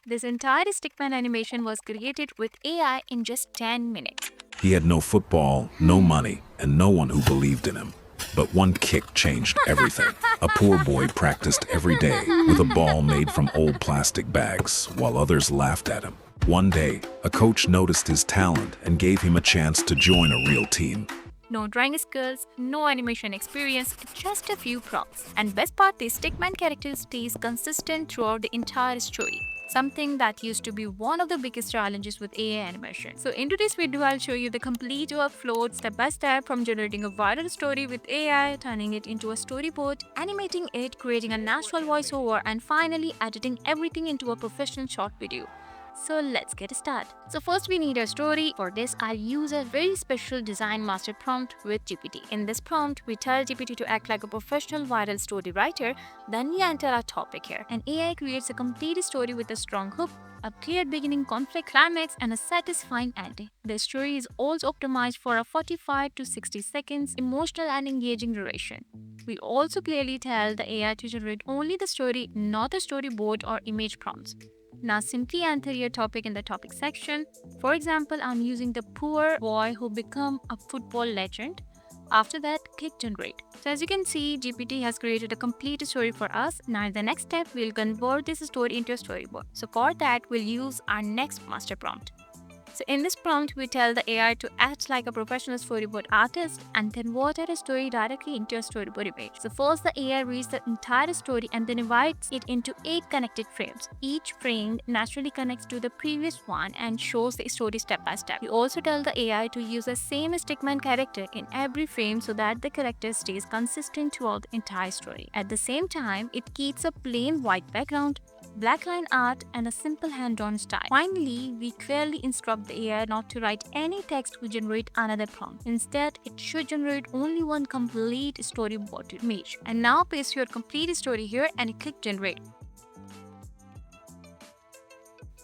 This entire Stickman animation was created with AI in just 10 minutes. He had no football, no money, and no one who believed in him. But one kick changed everything. A poor boy practiced every day with a ball made from old plastic bags, while others laughed at him. One day, a coach noticed his talent and gave him a chance to join a real team. No drawing skills, no animation experience, just a few props. And best part, the Stickman character stays consistent throughout the entire story. Something that used to be one of the biggest challenges with AI animation. So in today's video, I'll show you the complete workflow step by step from generating a viral story with AI, turning it into a storyboard, animating it, creating a natural voiceover, and finally editing everything into a professional short video. So let's get started. So first we need a story. For this, I'll use a very special design master prompt with GPT. In this prompt, we tell GPT to act like a professional viral story writer. Then we enter our topic here. And AI creates a complete story with a strong hook, a clear beginning, conflict, climax, and a satisfying ending. The story is also optimized for a 45 to 60 seconds emotional and engaging duration. We also clearly tell the AI to generate only the story, not the storyboard or image prompts. Now simply enter your topic in the topic section. For example, I'm using the poor boy who became a football legend. After that, click generate. So as you can see, GPT has created a complete story for us. Now in the next step, we'll convert this story into a storyboard. So for that, we'll use our next master prompt. So in this prompt, we tell the AI to act like a professional storyboard artist and convert our story directly into a storyboard image. So first, the AI reads the entire story and then divides it into 8 connected frames. Each frame naturally connects to the previous one and shows the story step by step. We also tell the AI to use the same Stickman character in every frame so that the character stays consistent throughout the entire story. At the same time, it keeps a plain white background, blackline art, and a simple hand-drawn style. Finally, we clearly instruct the AI not to write any text to generate another prompt. Instead, it should generate only one complete storyboard image. And now paste your complete story here and click generate.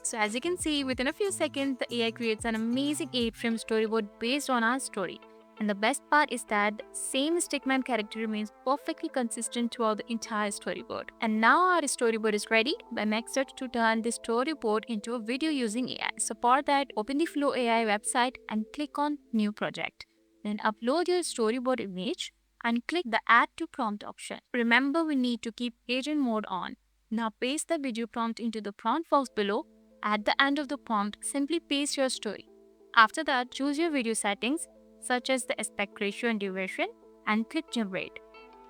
So as you can see, within a few seconds, the AI creates an amazing 8-frame storyboard based on our story. And the best part is that the same Stickman character remains perfectly consistent throughout the entire storyboard. And now our storyboard is ready. My next step to turn this storyboard into a video using AI. So for that, open the Flow AI website and click on New Project. Then upload your storyboard image and click the Add to Prompt option. Remember, we need to keep agent mode on. Now paste the video prompt into the prompt box below. At the end of the prompt, simply paste your story. After that, choose your video settings, such as the aspect ratio and duration, and click generate.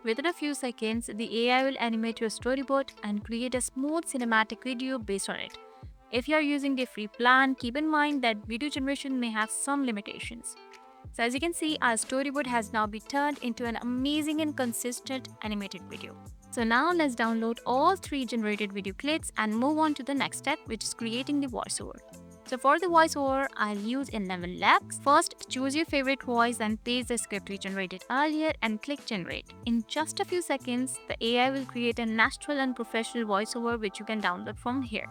Within a few seconds, the AI will animate your storyboard and create a smooth cinematic video based on it. If you are using the free plan, keep in mind that video generation may have some limitations. So as you can see, our storyboard has now been turned into an amazing and consistent animated video. So now let's download all 3 generated video clips and move on to the next step, which is creating the voiceover. So for the voiceover, I'll use 11 lakhs. First, choose your favorite voice and paste the script we generated earlier and click generate. In just a few seconds, the AI will create a natural and professional voiceover which you can download from here.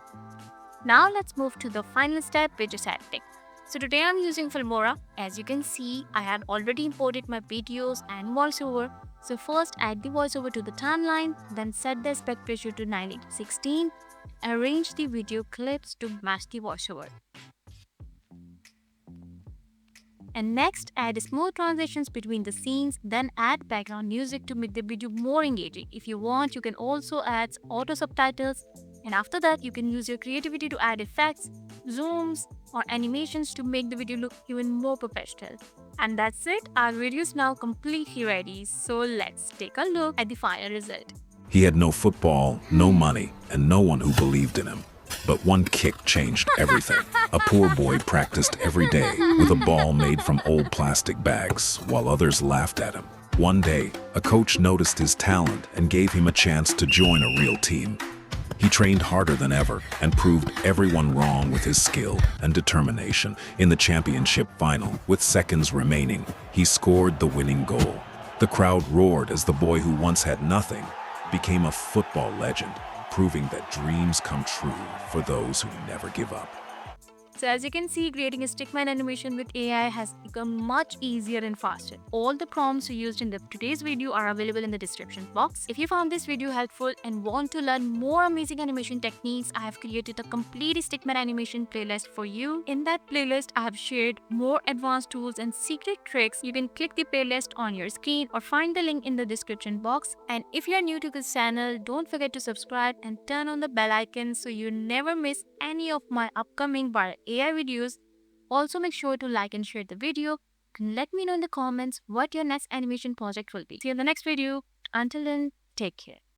Now let's move to the final step, which is editing. So today I'm using Filmora. As you can see, I have already imported my videos and voiceover. So first, add the voiceover to the timeline, then set the aspect ratio to 9:16. Arrange the video clips to match the voiceover. And next, add smooth transitions between the scenes, then add background music to make the video more engaging. If you want, you can also add auto subtitles. And after that, you can use your creativity to add effects, zooms, or animations to make the video look even more professional. And that's it, our video is now completely ready. So let's take a look at the final result. He had no football, no money, and no one who believed in him. But one kick changed everything. A poor boy practiced every day with a ball made from old plastic bags, while others laughed at him. One day, a coach noticed his talent and gave him a chance to join a real team. He trained harder than ever and proved everyone wrong with his skill and determination. In the championship final, with seconds remaining, he scored the winning goal. The crowd roared as the boy who once had nothing became a football legend, proving that dreams come true for those who never give up. So as you can see, creating a stickman animation with AI has become much easier and faster. All the prompts used in today's video are available in the description box. If you found this video helpful and want to learn more amazing animation techniques, I have created a complete stickman animation playlist for you. In that playlist, I have shared more advanced tools and secret tricks. You can click the playlist on your screen or find the link in the description box. And if you are new to this channel, don't forget to subscribe and turn on the bell icon so you never miss any of my upcoming AI videos. Also, make sure to like and share the video. And let me know in the comments what your next animation project will be. See you in the next video. Until then, take care.